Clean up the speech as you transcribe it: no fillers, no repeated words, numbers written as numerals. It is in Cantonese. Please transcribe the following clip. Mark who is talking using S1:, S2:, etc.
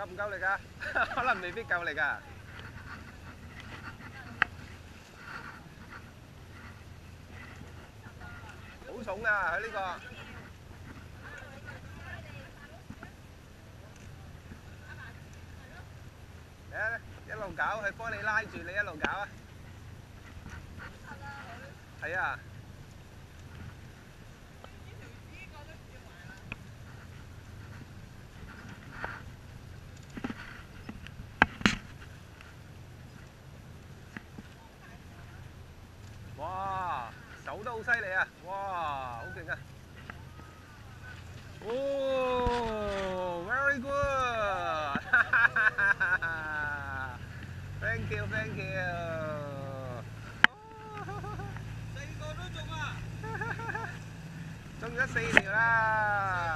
S1: 夠唔夠力啊？可能未必夠力啊！好重啊！佢呢個。嚟啊！一路搞，佢幫你拉住，你一路搞啊！係啊！哇！手都好犀利啊！哇！好勁啊！哦 ，very good！ Thank you, thank you！ 4個都中啊！中咗4條啦！